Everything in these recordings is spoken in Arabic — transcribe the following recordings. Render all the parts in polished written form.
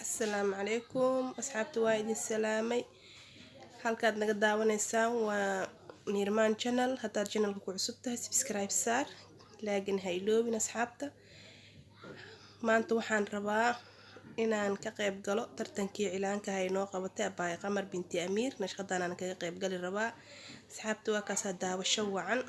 السلام عليكم أصحابتي وايد السلامي halkaad naga daawanaysaan waa Nirmaan channel hadaad channelka ku cusub tahay subscribe saar laakin ha iloobin asxaabta maanta waxaan rabaa inaan ka qayb galo tartankii cilaanka ay noo qabatay Abaay Qamar binti Amiir nashqadan aan kaga qayb gali rabaa asxaabta waa kaas daawasho wacan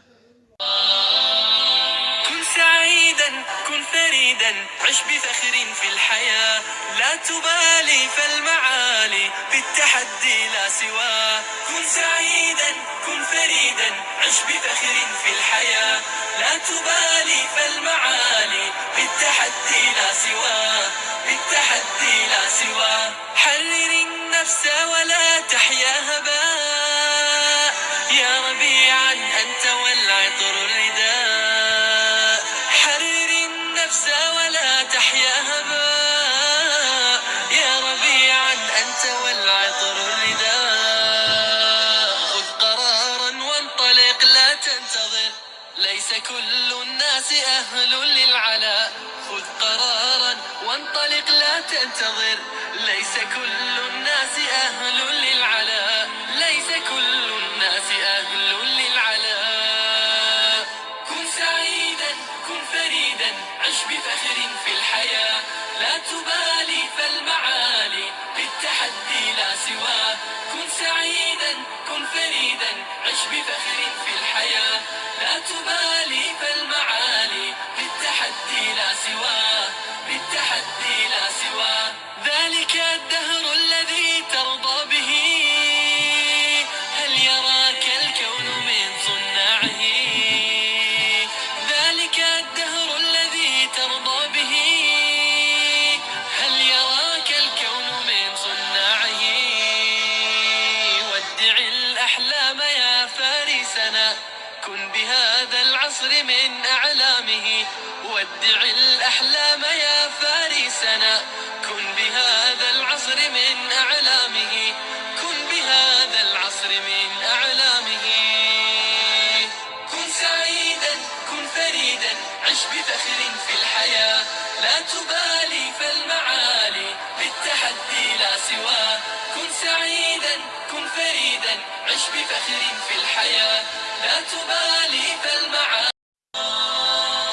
كن فريدا عش بفخر في الحياة لا تبالي فالمعالي بالتحدي لا سواه كن سعيدا كن فريدا عش بفخر في الحياة لا تبالي فالمعالي بالتحدي لا سواه بالتحدي لا سواه حرر النفس ولا تحيا هباء يا ربيعا أنت والعطر الرداء حرر النفس ولا تحيا هباء يا ربيعا أنت والعطر الرداء خذ قرارا وانطلق لا تنتظر ليس كل الناس أهل للعلاء خذ قرارا وانطلق لا تنتظر ليس كل الناس أهل للعلاء ليس كل الناس أهل للعلاء كن سعيدا كن فريدا عش بفخر في الحياة لا تبالي فالمعالي بالتحدي لا سواه كن سعيدا كن فريدا عش بفخر في الحياة لا تبالي فالمعالي بالتحدي لا سواه بالتحدي لا سواه ذلك الدهر الذي ترضى به هل يراك الكون من صناعه ذلك الدهر الذي ترضى به هل يراك الكون من صناعه ودع الأحلام يا فارسنا كن بهذا العصر من أعلامه ودع الأحلام يا فارسنا كن بهذا العصر من أعلامه كن بهذا العصر من أعلامه كن سعيدا كن فريدا عش بفخر في الحياة لا تبالي فالمعالي بالتحدي لا سواه كن سعيدا كن فريدا عش بفخر في الحياة لا تبالي فالمعالي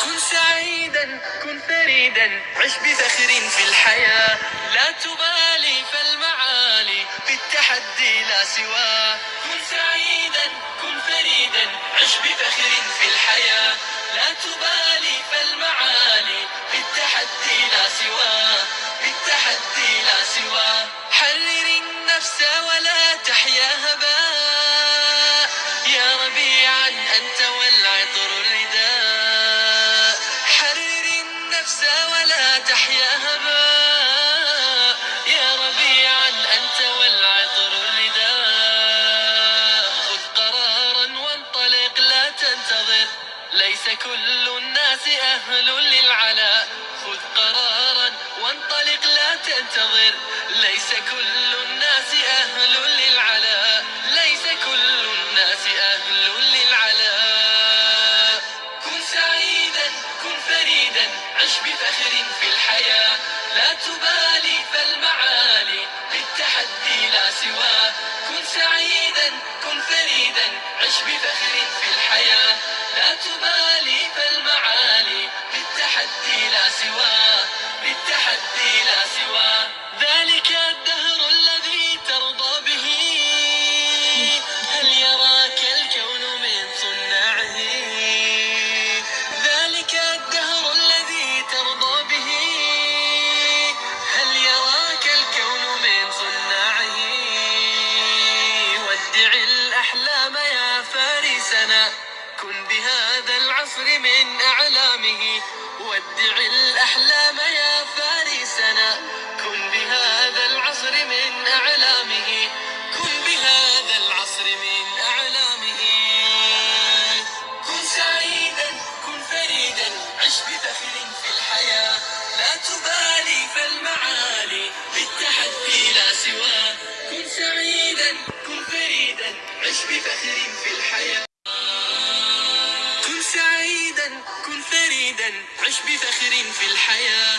كن سعيدا كن فريدا عش بفخر في الحياة لا تبالي فالمعالي بالتحدي لا سواه كن سعيدا كن فريدا عش بفخر في الحياة لا تبالي فالمعالي بالتحدي لا سواه بالتحدي لا سواه حرر النفس ولا تحيا هباء يا ربيعا أنت والعطر الرداء حرر النفس ولا تحيا هباء يا ربيعا أنت والعطر الرداء خذ قرارا وانطلق لا تنتظر ليس كل الناس أهل للعلاء خذ قرارا وانطلق لا تنتظر ليس كل الناس أهل للعلاء ليس كل الناس أهل للعلاء كن سعيدا كن فريدا عش بفخر في الحياة لا تبالي فالمعالي بالتحدي لا سواه كن سعيدا كن فريدا عش بفخر في الحياة لا تبالي فالمعالي بالتحدي لا سواه بالتحدي لا سواه ذلك الدهر الذي ترضى به هل يراك الكون من صناعه ذلك الدهر الذي ترضى به هل يراك الكون من صناعه ودع الأحلام يا فارسنا كن بهذا العصر من أعلامه ودع الأحلام يا فارسنا كن بهذا العصر من أعلامه كن بهذا العصر من أعلامه كن سعيدا كن فريدا عش بفخر في الحياة لا تبالي فالمعالي بالتحدي لا سواه كن سعيدا كن فريدا عش بفخر في الحياة كن سعيدا كن فريدا عش بفخر في الحياة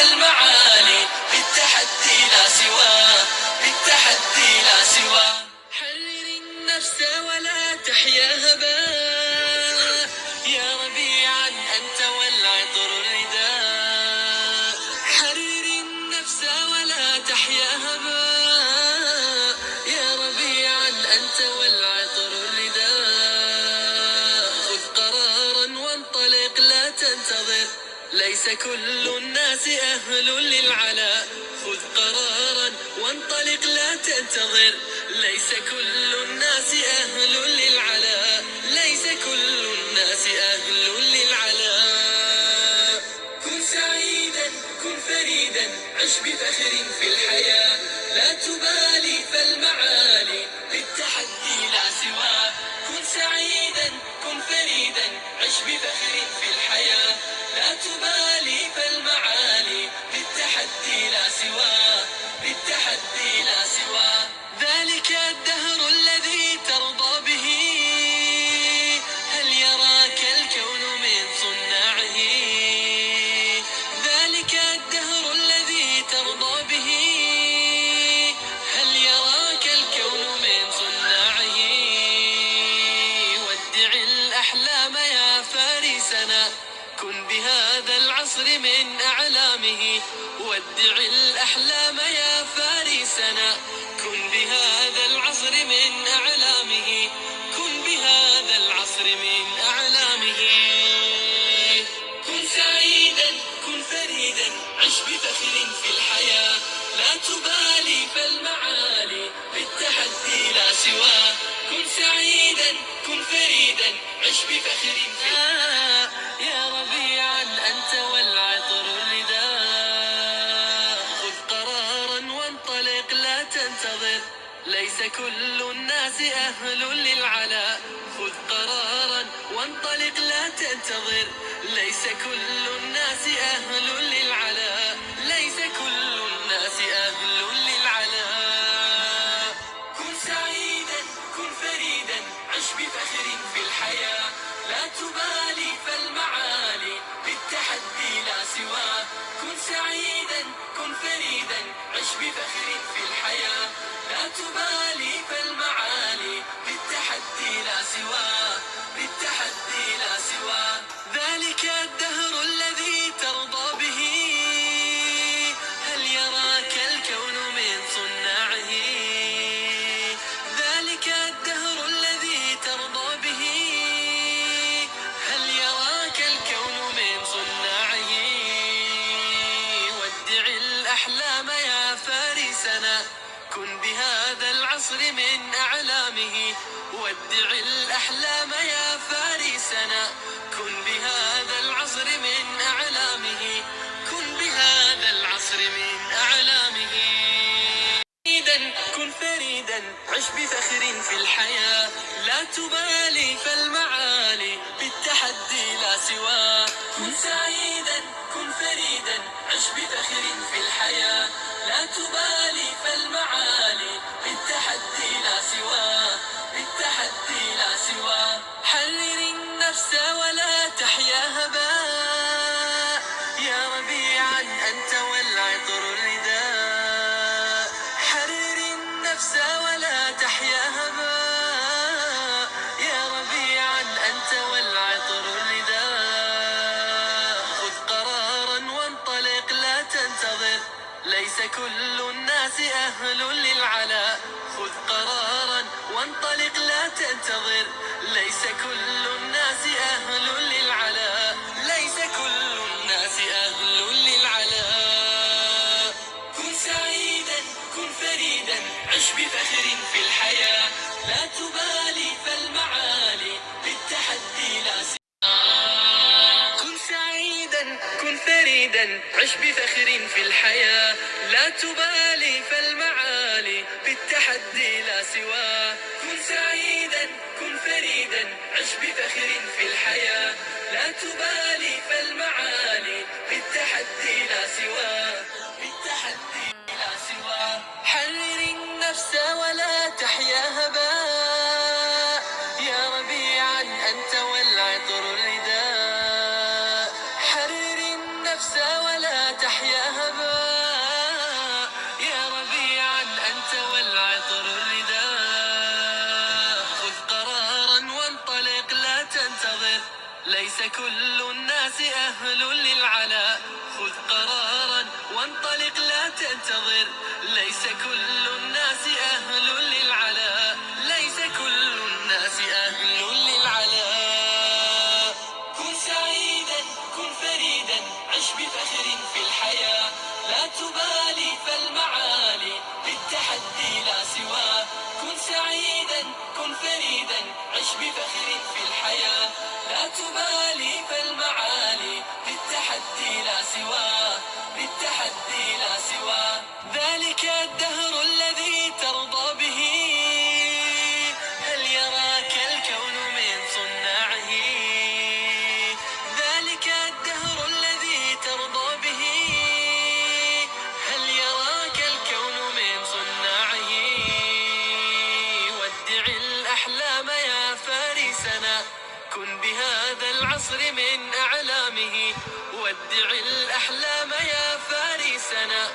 فالمعالي بالتحدي لا سواه، بالتحدي لا سواه. حرر النفس ولا تحيا هباء، يا ربيعا أنت والعطر الرداء. حرر النفس ولا تحيا هباء، يا ربيعا أنت والعطر الرداء. خذ قرارا وانطلق لا تنتظر، ليس كل الناس أهل للعلاء. خذ قرارا وانطلق لا تنتظر، ليس كل الناس أهل للعلاء. ليس كل الناس أهل للعلاء. كن سعيدا كن فريدا، عش بفخر في الحياة، لا تبالي فالمعالي بالتحدي لا سواه. كن سعيدا كن فريدا، عش بفخر في الحياة، لا تبالي فالمعالي بالتحدي لا سواه، بالتحدي لا سواه. ذلك الدهر الذي ترضى به، هل يراك الكون من صناعه؟ ذلك الدهر الذي ترضى به، هل يراك الكون من صناعه؟ ودع الأحلام يا فارسنا، كن بهذا العصر من أعلامه. ودع الأحلام يا فارسنا، كن بهذا العصر من أعلامه. كن بهذا العصر من أعلامه. كن سعيدا كن فريدا، عش بفخر في الحياة، لا تبالي فالمعالي بالتحدي لا سواه. كن سعيدا كن فريدا، عش بفخر في الحياة، يا ربيعا أنت والعطر الرداء. خذ قرارا وانطلق لا تنتظر، ليس كل الناس أهل للعلاء. خذ قرارا وانطلق لا تنتظر، ليس كل الناس أهل للعلاء. ليس كل الناس أهل للعلاء. كن سعيدا كن فريدا، عش بفخر في الحياة، لا تبالي فالمعالي بالتحدي لا سواه. كن سعيدا كن فريدا، عش بفخر في الحياة، لا تبالي فالمعالي بالتحدي لا سواه، بالتحدي لا سواه. ذلك الدهر الذي ترضى به، هل يراك الكون من صناعه؟ ذلك الدهر الذي ترضى به، هل يراك الكون من صناعه؟ ودع الأحلام يا فارسنا، كن بهذا العصر من أعلامه. ودع الأحلام يا فارسنا، كن بهذا العصر من أعلامه. كن بهذا العصر من أعلامه. فريدا كن فريدا، عش بفخر في الحياة، لا تبالي فالمعالي بالتحدي لا سواه. كن سعيدا كن فريدا، عش بفخر في الحياة، لا تبالي فالمعالي بالتحدي لا سواه، بالتحدي لا سواه. حرر النفس ولا تحيا هباء، يا ربيعا أنت والعطر الرداء. حرر النفس ولا تحيا هباء، يا ربيعا أنت والعطر الرداء. خذ قرارا وانطلق لا تنتظر، ليس كل الناس أهل للعلاء. خذ قرارا وانطلق لا تنتظر، ليس كل الناس أهل للعلاء. ليس كل الناس أهل للعلاء. كن سعيدا كن فريدا، عش بفخر في الحياة، لا تبالي فالمعالي بالتحدي لا سواه. كن سعيدا كن فريدا، عش بفخر في الحياة، لا تبالي فالمعالي بالتحدي لا سواه. كن سعيدا كن فريدا، عش بفخر في الحياة، لا تبالي فالمعالي بالتحدي لا سواه، بالتحدي لا سواه. حرر النفس ولا تحيا هباء، يا ربيعا أنت والعطر الرداء. حرر النفس ولا تحيا كل الناس أهل للعلا خذ قرارا وانطلق لا تنتظر ليس كل الناس أهل للعلا ليس كل الناس أهل للعلا كن سعيدا كن فريدا عش بفخر في الحياة لا تبالي فالمعالي بالتحدي لا سواه كن سعيدا كن فريدا عش بفخر في الحياة لا تبالي فالمعالي بالتحدي لا سواه بالتحدي لا سواه ذلك الدهر الذي ترضى به هل يراك الكون من صناعه ذلك الدهر الذي ترضى به هل يراك الكون من صناعه ودع الأحلام يا فارسنا كن بهذا العصر من أعلامه ودع الأحلام يا فارسنا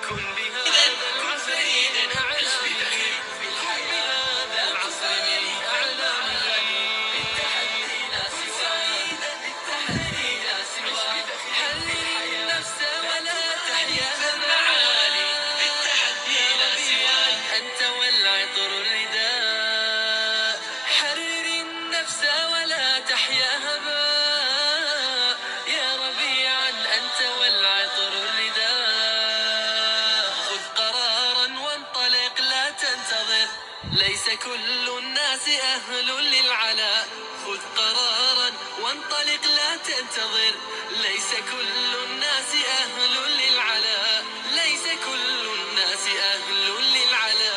كن بهذا العصر من أعلامه بهذا العصر من أعلامه بالتحدي لا سواه بالتحدي لا سواه حلل النفس ولا تحيا المعالي بالتحدي لا سواه أنت والعطر الرداء حرر النفس ولا تحيا هباء يا ربيعا أنت والعطر الرداء خذ قرارا وانطلق لا تنتظر ليس كل الناس أهل للعلا خذ قرارا وانطلق لا تنتظر ليس كل الناس أهل للعلا ليس كل الناس أهل للعلا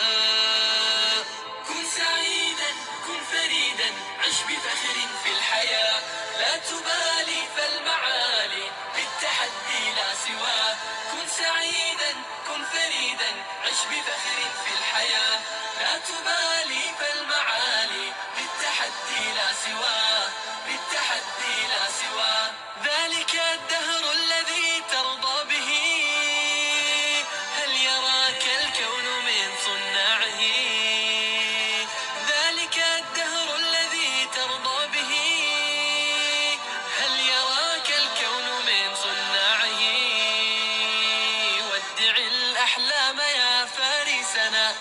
كن سعيدا كن فريدا عش بفخر في الحياة لا تبالي فالمعالي بالتحدي لا سواه كن سعيدا كن فريدا عش بفخر في الحياة لا تبالي فالمعالي بالتحدي لا سواه بالتحدي لا سواه ذلك الدهر الذي ترضى به هل يراك الكون من صناعه ذلك الدهر الذي ترضى به هل يراك الكون من صناعه ودع الأحلام يا فارسنا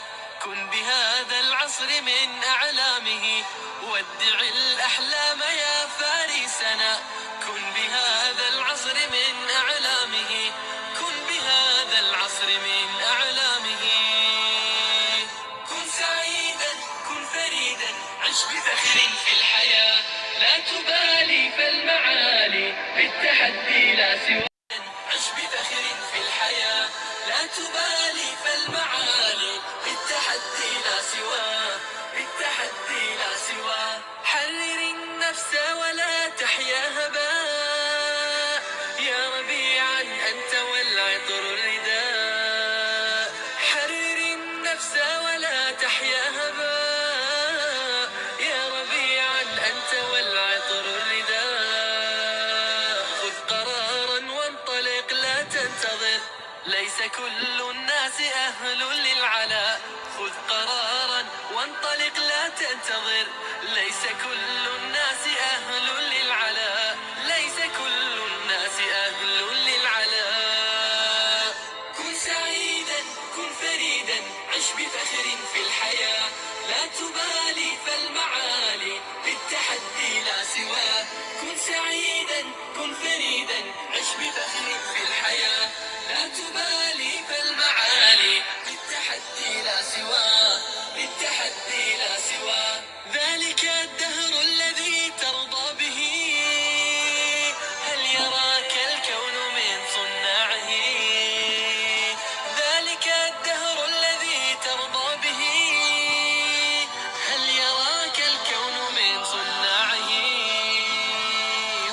كن بهذا العصر من أعلامه ودع الأحلام يا فارسنا كن بهذا العصر من أعلامه كن بهذا العصر من أعلامه كن سعيدا كن فريدا عش بفخر في الحياة لا تبالي فالمعالي بالتحدي لا سواه عش بفخر في الحياة لا تبالي فالمعالي بالتحدي لا سواه بالتحدي لا سواه حرر النفس ولا تحيا هباء يا ربيعا أنت والعطر الرداء حرر النفس ولا تحيا هباء يا ربيعا أنت والعطر الرداء خذ قرارا وانطلق لا تنتظر ليس كل الناس أهل للعلا خذ قرارا وانطلق لا تنتظر ليس كل الناس أهل للعلا ليس كل الناس أهل للعلا كن سعيدا كن فريدا عش بفخر في الحياة لا تبالي فالمعالي بالتحدي لا سواه كن سعيدا كن فريدا عش بفخر في الحياة لا تبالي فالمعالي بالتحدي لا سواه بالتحدي لا سواه ذلك الدهر الذي ترضى به هل يراك الكون من صناعه ذلك الدهر الذي ترضى به هل يراك الكون من صناعه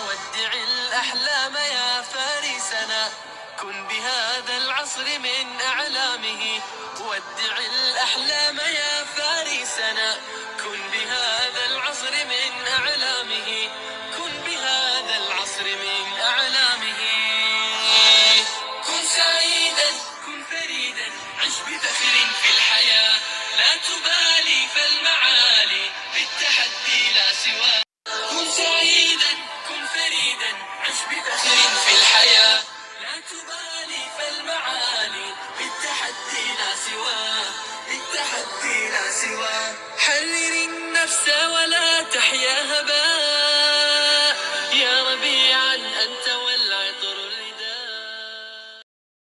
ودع الأحلام يا فارسنا كن بهذا العصر من أعلامه ودع الأحلام يا فارسنا كن بهذا العصر من أعلامه كن بهذا العصر من أعلامه كن سعيدا كن فريدا عش بفخر في الحياة لا تبالي فالمعالي بالتحدي لا سواه كن سعيدا كن فريدا حرر النفس ولا تحياها